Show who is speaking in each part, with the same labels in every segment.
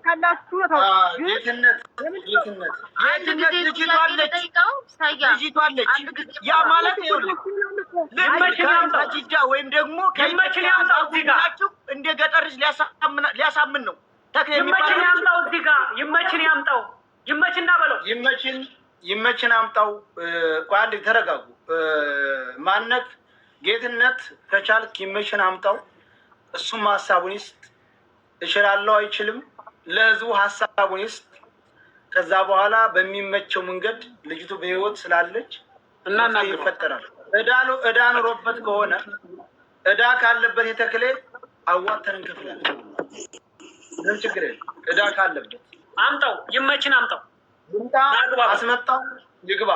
Speaker 1: ካላችሁ ነው
Speaker 2: ጌትነት ልጅቷለች ያ ማለት ይኸውልህ ከጂጃ ወይም ደግሞ ከመችን ያምጣው እዚህ ጋር እንደ ገጠር ሊያሳምን ነው። ተክለ
Speaker 3: ይመችን ያምጣው እዚህ ጋር ይመችና በለው
Speaker 2: ይመችን አምጣው። ቋንድ ተረጋጉ። ማነክ ጌትነት ከቻልክ ይመችን አምጣው። እሱም ሀሳቡን ይስጥ። እችላለሁ አይችልም ለህዝቡ ሀሳቡን ይስጥ። ከዛ በኋላ በሚመቸው መንገድ ልጅቱ በህይወት ስላለች እና ይፈጠራል። እዳ ኑሮበት ከሆነ እዳ ካለበት የተክለ አዋተን እንከፍላለን። ምንም ችግር የለም። እዳ ካለበት
Speaker 3: አምጣው ይመችን አምጣው
Speaker 2: አስመጣው ይግባ።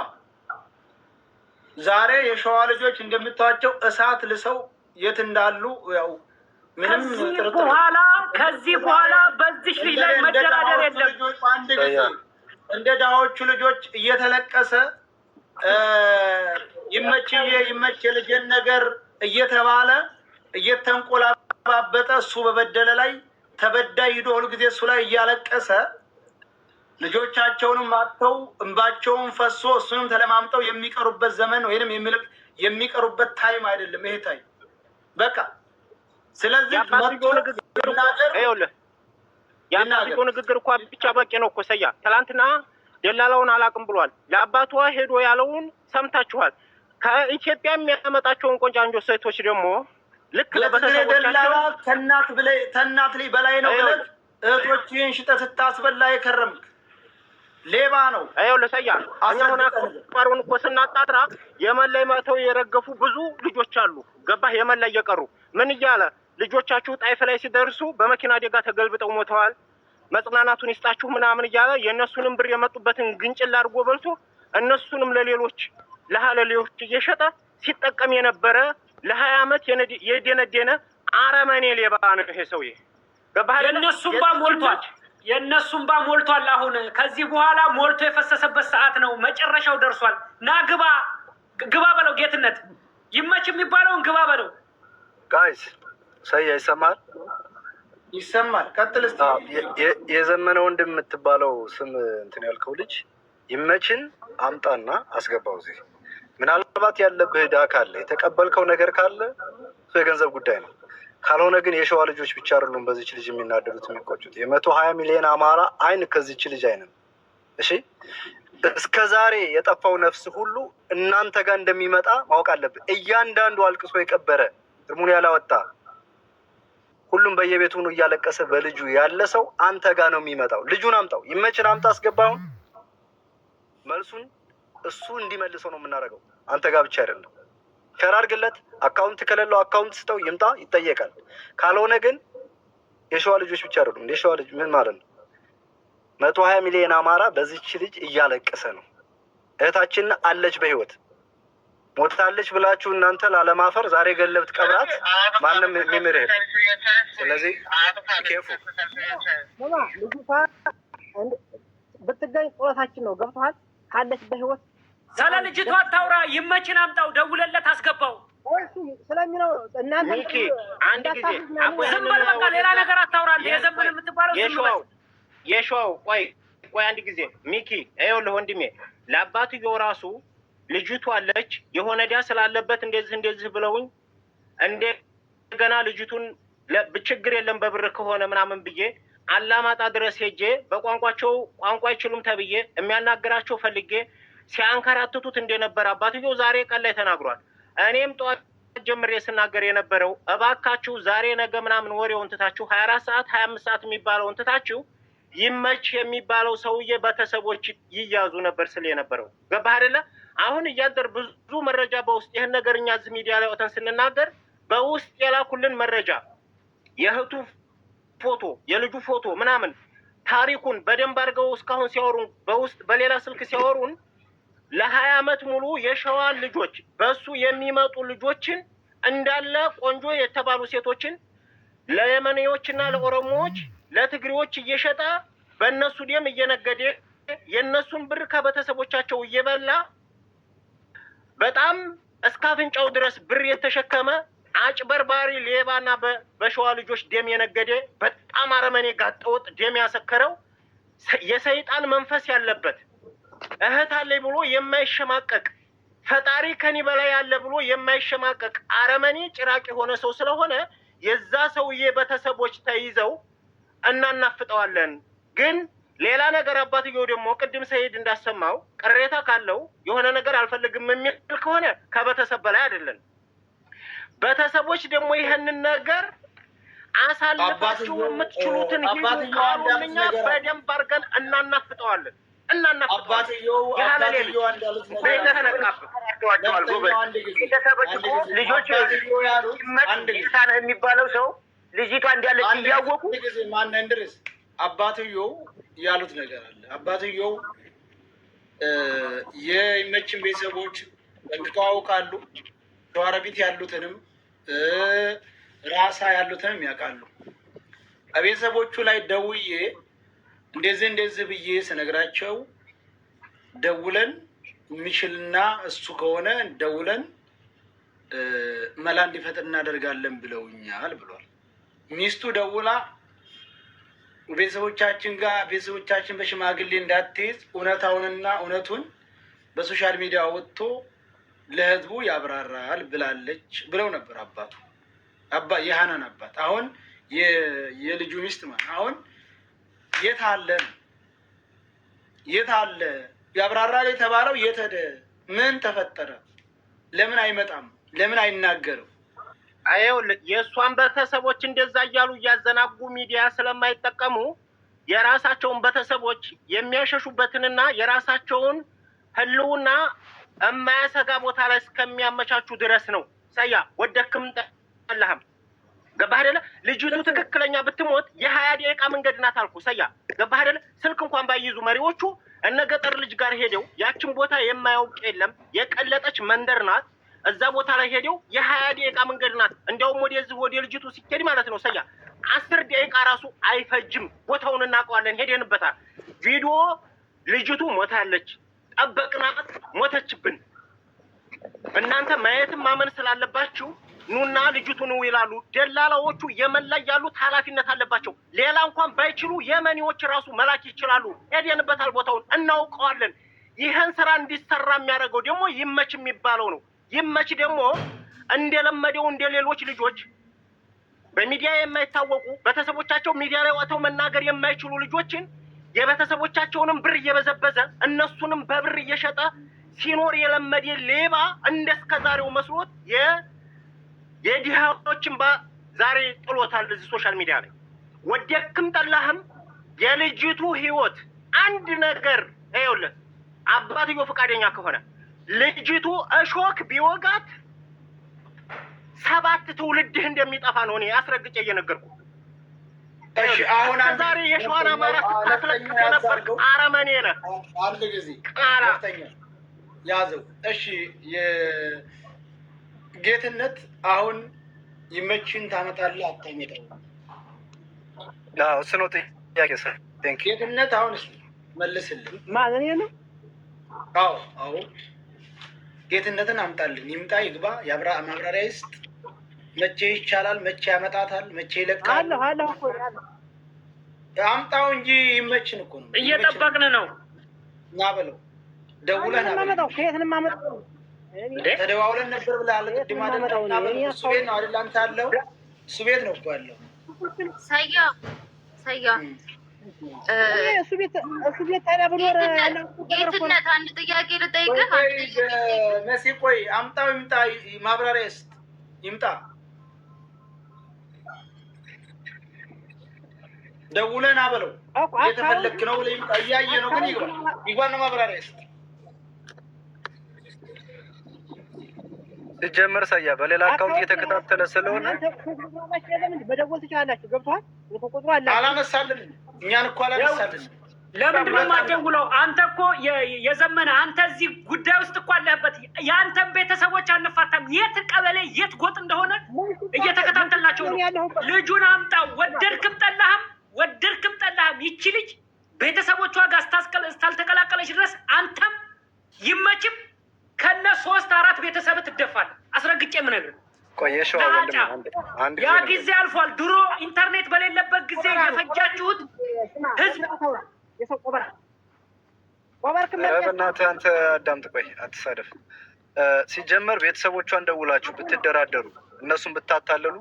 Speaker 2: ዛሬ የሸዋ ልጆች እንደምታዋቸው እሳት ልሰው የት እንዳሉ ያው ምንም
Speaker 3: ከዚህ በኋላ በዚህ ልጅ ላይ መደራደር የለም።
Speaker 2: እንደ ዳዎቹ ልጆች እየተለቀሰ ይመች የልጅን ነገር እየተባለ እየተንቆላባበጠ እሱ በበደለ ላይ ተበዳይ ሂዶ ሁልጊዜ እሱ ላይ እያለቀሰ ልጆቻቸውንም አጥተው እንባቸውን ፈሶ እሱንም ተለማምጠው የሚቀሩበት ዘመን ወይንም የሚቀሩበት ታይም አይደለም ይሄ ታይም በቃ። ስለዚህ
Speaker 4: የአባትዮ ንግግር እኮ ብቻ በቂ ነው እኮ ሰያ። ትላንትና ደላላውን አላቅም ብሏል። ለአባቷ ሄዶ ያለውን ሰምታችኋል። ከኢትዮጵያ የሚያመጣቸውን ቆንጃንጆ ሴቶች ደግሞ ልክ
Speaker 2: ለበተሰቦቻቸው ከእናት ላይ በላይ ነው ብለህ እህቶችህን ሽጠህ ስታስበላ የከረምክ ሌባ ነው።
Speaker 4: ይኸውልህ ሰያ አሁን አቋሩን እኮ ስናጣጥራ የመን ላይ መጥተው የረገፉ ብዙ ልጆች አሉ። ገባህ? የመን ላይ እየቀሩ ምን እያለ ልጆቻችሁ ጣይፍ ላይ ሲደርሱ በመኪና አደጋ ተገልብጠው ሞተዋል፣ መጽናናቱን ይስጣችሁ ምናምን እያለ የእነሱንም ብር የመጡበትን ግንጭል አድርጎ በልቶ እነሱንም ለሌሎች ለሀለሌዎች እየሸጠ ሲጠቀም የነበረ ለ20 ዓመት የደነደነ አረመኔ ሌባ ነው ይሄ ሰውዬ። ገባህ?
Speaker 3: የእነሱም ባ ሞልቷል። አሁን ከዚህ በኋላ ሞልቶ የፈሰሰበት ሰዓት ነው። መጨረሻው ደርሷል። ና ግባ በለው። ጌትነት ይመች የሚባለውን ግባ በለው።
Speaker 5: ጋይስ ሰያ
Speaker 2: ይሰማል። ቀጥል እስቲ።
Speaker 5: የዘመነ ወንድም የምትባለው ስም እንትን ያልከው ልጅ ይመችን አምጣና አስገባው እዚህ። ምናልባት ያለብህ ዕዳ ካለ የተቀበልከው ነገር ካለ እሱ የገንዘብ ጉዳይ ነው። ካልሆነ ግን የሸዋ ልጆች ብቻ አይደሉም በዚች ልጅ የሚናደዱት የሚቆጩት። 120 ሚሊዮን አማራ አይን ከዚች ልጅ አይንም። እሺ እስከ ዛሬ የጠፋው ነፍስ ሁሉ እናንተ ጋር እንደሚመጣ ማወቅ አለብን። እያንዳንዱ አልቅሶ የቀበረ እርሙን ያላወጣ ሁሉም በየቤቱ ነው እያለቀሰ በልጁ ያለ ሰው አንተ ጋር ነው የሚመጣው። ልጁን አምጣው፣ ይመችን አምጣ፣ አስገባውን መልሱን እሱ እንዲመልሰው ነው የምናደርገው። አንተ ጋር ብቻ አይደለም። ሸር አድርግለት። አካውንት ከሌለው አካውንት ስጠው፣ ይምጣ፣ ይጠየቃል። ካልሆነ ግን የሸዋ ልጆች ብቻ አይደሉም። የሸዋ ልጅ ምን ማለት ነው? 120 ሚሊዮን አማራ በዚች ልጅ እያለቀሰ ነው። እህታችን አለች በህይወት ሞታለች ብላችሁ እናንተ ላለማፈር ዛሬ ገለብት ቀብራት ማንም የሚምርህ። ስለዚህ ኬፉ
Speaker 1: ልጅቷ ብትገኝ ጦታችን ነው። ገብቶሃል? ካለች በህይወት
Speaker 3: ስለ ልጅቷ አታውራ። ይመችን አምጣው፣ ደውለለት፣ አስገባው።
Speaker 1: ስለሚለው እናንተ
Speaker 4: ሚኪ አንድ ጊዜ
Speaker 3: ዝም በል በቃ፣ ሌላ ነገር አታውራ። የዘመን የምትባለው
Speaker 4: የሸዋው ቆይ አንድ ጊዜ ሚኪ፣ ይኸውልህ ወንድሜ ለአባትየው ራሱ ልጅቷ አለች የሆነ ዕዳ ስላለበት እንደዚህ ብለውኝ እንደገና ልጅቱን ችግር የለም በብር ከሆነ ምናምን ብዬ አላማጣ ድረስ ሄጄ በቋንቋቸው ቋንቋ አይችሉም ተብዬ የሚያናግራቸው ፈልጌ ሲያንከራትቱት እንደነበር አባትየው ዛሬ ቀን ላይ ተናግሯል። እኔም ጠዋት ጀምሬ ስናገር የነበረው እባካችሁ ዛሬ ነገ ምናምን ወሬውን ትታችሁ 24 ሰዓት 25 ሰዓት የሚባለውን ትታችሁ ይመች የሚባለው ሰውዬ ቤተሰቦች ይያዙ ነበር ስለ የነበረው። ገባህ አይደለ? አሁን እያደር ብዙ መረጃ በውስጥ ይህን ነገር እኛ እዚህ ሚዲያ ላይ ወተን ስንናገር በውስጥ የላኩልን መረጃ የእህቱ ፎቶ የልጁ ፎቶ ምናምን ታሪኩን በደንብ አድርገው እስካሁን ሲያወሩን በውስጥ በሌላ ስልክ ሲያወሩን ለ20 ዓመት ሙሉ የሸዋን ልጆች በሱ የሚመጡ ልጆችን እንዳለ ቆንጆ የተባሉ ሴቶችን ለየመኔዎችና ለኦሮሞዎች ለትግሬዎች እየሸጠ በእነሱ ደም እየነገደ የእነሱን ብር ከቤተሰቦቻቸው እየበላ በጣም እስከ አፍንጫው ድረስ ብር የተሸከመ አጭበርባሪ ሌባና በሸዋ ልጆች ደም የነገደ በጣም በጣም አረመኔ ጋጠወጥ ደም ያሰከረው የሰይጣን መንፈስ ያለበት እህት አለኝ ብሎ የማይሸማቀቅ ፈጣሪ ከኔ በላይ ያለ ብሎ የማይሸማቀቅ አረመኔ ጭራቅ የሆነ ሰው ስለሆነ የዛ ሰውዬ ቤተሰቦች ተይዘው እናናፍጠዋለን። ግን ሌላ ነገር አባትየው ደግሞ ቅድም ሰይድ እንዳሰማው ቅሬታ ካለው የሆነ ነገር አልፈልግም የሚል ከሆነ ከቤተሰብ በላይ አይደለም። ቤተሰቦች ደግሞ ይሄንን ነገር አሳልፋችሁ የምትችሉትን ሂዱ ካሉን እኛ በደንብ አድርገን እናናፍጠዋለን።
Speaker 2: አባትየው እንዳሉት
Speaker 6: ልጆች ነው የሚባለው ሰው ልጅቷ እንዳለች እያወቁ
Speaker 2: እንድርስ አባትየው ያሉት ነገር አለ። አባትየው የይመችን ቤተሰቦች እንድተዋውቃሉ ሸዋሮቢት ያሉትንም ራሳ ያሉትንም ያውቃሉ። ቤተሰቦቹ ላይ ደውዬ እንደዚህ ብዬ ስነግራቸው ደውለን የሚችልና እሱ ከሆነ ደውለን መላ እንዲፈጥር እናደርጋለን ብለውኛል ብሏል። ሚስቱ ደውላ ቤተሰቦቻችን በሽማግሌ እንዳትይዝ እውነቱን በሶሻል ሚዲያ ወጥቶ ለህዝቡ ያብራራል ብላለች ብለው ነበር አባቱ የሃናን አባት። አሁን የልጁ ሚስት ማለት አሁን የት አለ ያብራራል የተባለው? የት ሄደ? ምን ተፈጠረ? ለምን አይመጣም? ለምን አይናገርም?
Speaker 4: አይውልህ የእሷን ቤተሰቦች እንደዛ እያሉ እያዘናጉ ሚዲያ ስለማይጠቀሙ የራሳቸውን ቤተሰቦች የሚያሸሹበትንና የራሳቸውን ህልውና የማያሰጋ ቦታ ላይ እስከሚያመቻቹ ድረስ ነው። ሰያ ወደክም ጠላህም ገባህ አይደለ? ልጅቱ ትክክለኛ ብትሞት የ20 ደቂቃ መንገድ ናት አልኩ። ሰያ ገባህ አይደለ? ስልክ እንኳን ባይይዙ መሪዎቹ እነ ገጠር ልጅ ጋር ሄደው ያችን ቦታ የማያውቅ የለም። የቀለጠች መንደር ናት። እዛ ቦታ ላይ ሄደው የ20 ደቂቃ መንገድ ናት። እንዲያውም ወደ ልጅቱ ሲኬድ ማለት ነው ሰያ 10 ደቂቃ ራሱ አይፈጅም። ቦታውን እናውቀዋለን፣ ሄደንበታል። ቪዲዮ ልጅቱ ሞታለች፣ ጠበቅናት፣ ሞተችብን። እናንተ ማየትም ማመን ስላለባችሁ ኑና ልጅቱ ነው ይላሉ። ደላላዎቹ የመን ላይ ያሉት ኃላፊነት አለባቸው። ሌላ እንኳን ባይችሉ የመኒዎች ራሱ መላክ ይችላሉ። ሄደንበታል፣ ቦታውን እናውቀዋለን። ይህን ስራ እንዲሰራ የሚያደርገው ደግሞ ይመች የሚባለው ነው። ይመች ደግሞ እንደለመደው እንደሌሎች ልጆች በሚዲያ የማይታወቁ ቤተሰቦቻቸው ሚዲያ ላይ ወጥተው መናገር የማይችሉ ልጆችን የቤተሰቦቻቸውንም ብር እየበዘበዘ እነሱንም በብር እየሸጠ ሲኖር የለመደ ሌባ እንደስከዛሬው መስሎት የዲሃዎችን ዛሬ ጥሎታል እዚህ ሶሻል ሚዲያ ላይ። ወደክም ጠላህም የልጅቱ ህይወት አንድ ነገር ይኸውልህ፣ አባትዮ ፈቃደኛ ከሆነ ልጅቱ እሾክ ቢወጋት 7 ትውልድህ እንደሚጠፋ ነው እኔ አስረግጬ እየነገርኩ።
Speaker 2: እሺ አሁን
Speaker 4: ዛሬ የሸዋን አማራ ስታስለቅቅ የነበር አረመኔ ነህ።
Speaker 2: አንድ ጊዜ ያዘው። እሺ ጌትነት አሁን ይመችን ታመጣለህ አታመጣም?
Speaker 5: እሱ ነው ጥያቄ።
Speaker 2: ጌትነት አሁን መልስልን።
Speaker 1: ማለት ነው።
Speaker 2: አዎ ጌትነትን አምጣልን። ይምጣ፣ ይግባ፣ ማብራሪያ ይስጥ። መቼ ይቻላል? መቼ ያመጣታል? መቼ ይለቃል? አምጣው እንጂ ይመችን እኮ ነው።
Speaker 3: እየጠበቅን ነው።
Speaker 2: ና በለው፣ ደውለን አመጣው።
Speaker 1: ከየትንም አመጣው።
Speaker 2: ተደዋውለን ነበር ብለሃል ቅድም አይደል? እሱ ቤት ነው አይደል? አንተ ያለው እሱ ቤት ነው እኮ ያለው።
Speaker 7: ሰያ
Speaker 1: እሱ ቤት ታዲያ ብኖር
Speaker 7: ጌትነት አንድ ጥያቄ ልጠይቅህ።
Speaker 2: መሲ ቆይ አምጣው፣ ይምጣ፣ ማብራሪያ ይስጥ፣ ይምጣ። ደውለን አበለው የተፈለክ ነው ብለህ ይምጣ። እያየ ነው ግን ይግባና ማብራሪያ ይስጥ።
Speaker 5: ሲጀመር ሰያ በሌላ አካውንት እየተከታተለ ስለሆነ
Speaker 1: በደወል ትችላላችሁ። ገብቶሃል? ቁጥሩ አለ።
Speaker 2: አላነሳልን፣ እኛን እኮ አላነሳልን።
Speaker 3: ለምንድን ነው የማትደውለው? አንተ እኮ የዘመነ አንተ እዚህ ጉዳይ ውስጥ እኮ አለህበት። የአንተን ቤተሰቦች አንፋታም። የት ቀበሌ የት ጎጥ እንደሆነ እየተከታተልናቸው ነው። ልጁን አምጣው። ወደድክም ጠላህም ይቺ ልጅ ቤተሰቦቿ ጋር እስካልተቀላቀለች ድረስ አንተም ይመችም ከነ 3-4 ቤተሰብ ትደፋለህ። አስረግጬ የምነግርህ
Speaker 5: ቆየሽው
Speaker 3: ያ ጊዜ አልፏል። ድሮ ኢንተርኔት በሌለበት ጊዜ የፈጃችሁት ህዝብ
Speaker 1: የሰው ቆበራ
Speaker 5: በእናትህ አንተ አዳምጥ፣ ቆይ አትሳደፍ። ሲጀመር ቤተሰቦቿን ደውላችሁ ብትደራደሩ እነሱን ብታታለሉ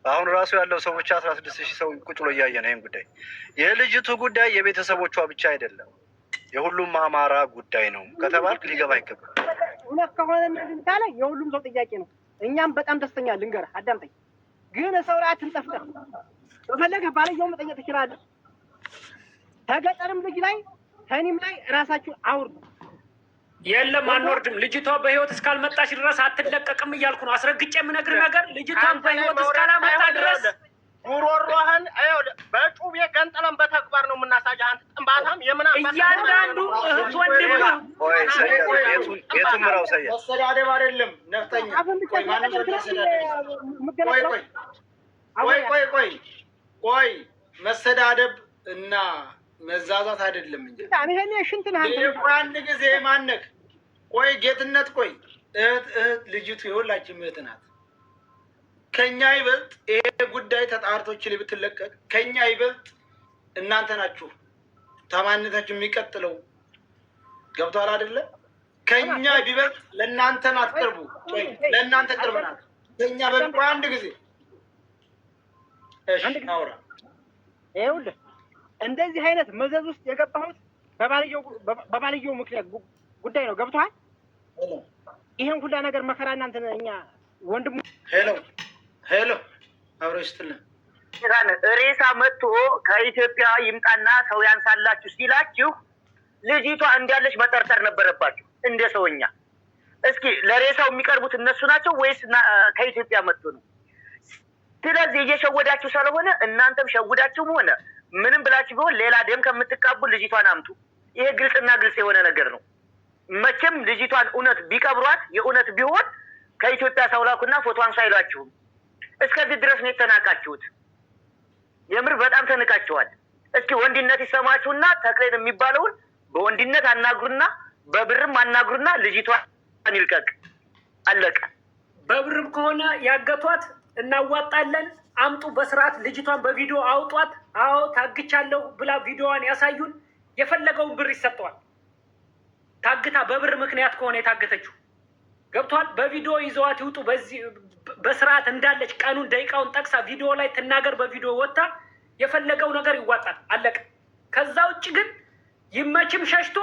Speaker 5: አሁን ራሱ ያለው ሰው ብቻ 16,000 ሰው ቁጭ ብሎ እያየ ነው። ይህን ጉዳይ የልጅቱ ጉዳይ የቤተሰቦቿ ብቻ አይደለም የሁሉም አማራ ጉዳይ ነው ከተባልክ ሊገባ አይገባም።
Speaker 1: እውነት ከሆነ እንደዚህ ካለ የሁሉም ሰው ጥያቄ ነው። እኛም በጣም ደስተኛ ልንገርህ፣ አዳምጠኝ። ግን ሰው ላይ አትንጠፍጠፍ። በፈለገህ ባልየው መጠየቅ ትችላለህ። ከገጠርም ልጅ ላይ ከእኔም ላይ ራሳችሁ አውርዱ።
Speaker 3: የለም አንወርድም። ልጅቷ በህይወት እስካልመጣች ድረስ አትለቀቅም እያልኩ ነው። አስረግጬ የምነግርህ ነገር ልጅቷን በህይወት እስካላመጣ ድረስ
Speaker 4: ጉሮሮህን በጩቤ ገንጥለን በተግባር ነው የምናሳጅህ። አንተ ጥንባታም
Speaker 3: እያንዳንዱ እህት ወንድም
Speaker 5: ቤቱን ምራው ሰያ
Speaker 2: መሰዳደብ አይደለም ነፍጠኛ። ቆይ መሰዳደብ እና መዛዛት አይደለም እንጂ አንድ ጊዜ ማነክ ቆይ ጌትነት ቆይ እህት ልጅቱ የሁላችን እህት ናት። ከኛ ይበልጥ ይሄ ጉዳይ ተጣርቶች ላይ ብትለቀቅ ከኛ ይበልጥ እናንተ ናችሁ ታማኝነታችሁ የሚቀጥለው። ገብቷል አይደለ? ከኛ ቢበልጥ ለእናንተ ናት ቅርቡ። ቆይ ለእናንተ ቅርብ ናት ከኛ በልቆ አንድ ጊዜ እሺ አውራ
Speaker 1: ይኸውልህ እንደዚህ አይነት መዘዝ ውስጥ የገባሁት በባልየው ምክንያት ጉዳይ ነው። ገብቶሃል? ይሄን ሁላ ነገር መከራ እናንተ እኛ ወንድሙ
Speaker 2: ሄሎ አብሮ ይስጥልን።
Speaker 6: ሬሳ መጥቶ ከኢትዮጵያ ይምጣና ሰው ያንሳላችሁ ሲላችሁ ልጅቷ እንዳለች መጠርጠር ነበረባችሁ እንደ ሰውኛ። እስኪ ለሬሳው የሚቀርቡት እነሱ ናቸው ወይስ ከኢትዮጵያ መጥቶ ነው? ስለዚህ እየሸወዳችሁ ስለሆነ እናንተም ሸውዳችሁም ሆነ ምንም ብላችሁ ቢሆን ሌላ ደም ከምትቃቡ ልጅቷን አምጡ። ይሄ ግልጽና ግልጽ የሆነ ነገር ነው። መቼም ልጅቷን እውነት ቢቀብሯት የእውነት ቢሆን ከኢትዮጵያ ሰው ላኩና ፎቶዋን ሳይሏችሁም እስከዚህ ድረስ ነው የተናቃችሁት። የምር በጣም ተንቃችኋል። እስኪ ወንድነት ይሰማችሁና ተክሌን የሚባለውን በወንድነት አናግሩና በብርም አናግሩና ልጅቷን ይልቀቅ። አለቀ።
Speaker 3: በብርም ከሆነ ያገቷት እናዋጣለን። አምጡ በስርዓት ልጅቷን በቪዲዮ አውጧት። አዎ ታግቻለሁ ብላ ቪዲዮዋን ያሳዩን። የፈለገውን ብር ይሰጠዋል። ታግታ በብር ምክንያት ከሆነ የታገተችው ገብቷል። በቪዲዮ ይዘዋት ይውጡ። በዚህ በስርዓት እንዳለች ቀኑን ደቂቃውን ጠቅሳ ቪዲዮ ላይ ትናገር። በቪዲዮ ወጣ የፈለገው ነገር ይዋጣል። አለቀ። ከዛ ውጭ ግን ይመችም ሸሽቶ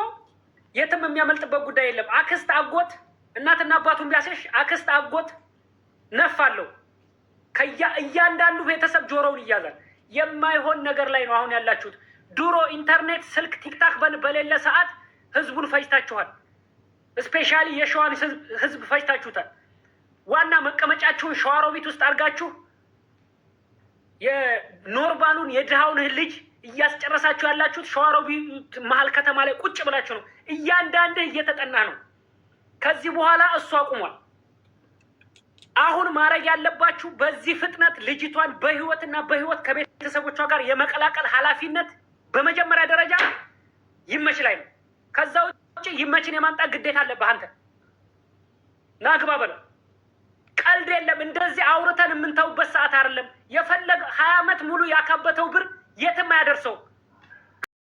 Speaker 3: የትም የሚያመልጥበት ጉዳይ የለም። አክስት አጎት፣ እናትና አባቱን ቢያሸሽ አክስት አጎት ነፋለሁ። እያንዳንዱ ቤተሰብ ጆሮውን ይያዛል። የማይሆን ነገር ላይ ነው አሁን ያላችሁት። ድሮ ኢንተርኔት፣ ስልክ፣ ቲክታክ በሌለ ሰዓት ህዝቡን ፈጅታችኋል። ስፔሻሊ የሸዋን ህዝብ ፈጅታችሁታል። ዋና መቀመጫችሁን ሸዋሮቢት ውስጥ አድርጋችሁ የኖርባኑን የድሃውን ልጅ እያስጨረሳችሁ ያላችሁት ሸዋሮቢት መሀል ከተማ ላይ ቁጭ ብላችሁ ነው። እያንዳንድህ እየተጠና ነው። ከዚህ በኋላ እሱ አቁሟል። አሁን ማድረግ ያለባችሁ በዚህ ፍጥነት ልጅቷን በህይወትና በህይወት ከቤተሰቦቿ ጋር የመቀላቀል ኃላፊነት በመጀመሪያ ደረጃ ይመች ላይ ነው። ከዛ ውጭ ይመችን የማምጣት ግዴታ አለብህ አንተ። ናግባ በለው። ቀልድ የለም። እንደዚህ አውርተን የምንተውበት ሰዓት አይደለም። የፈለገ 20 ዓመት ሙሉ ያካበተው ብር የትም አያደርሰው።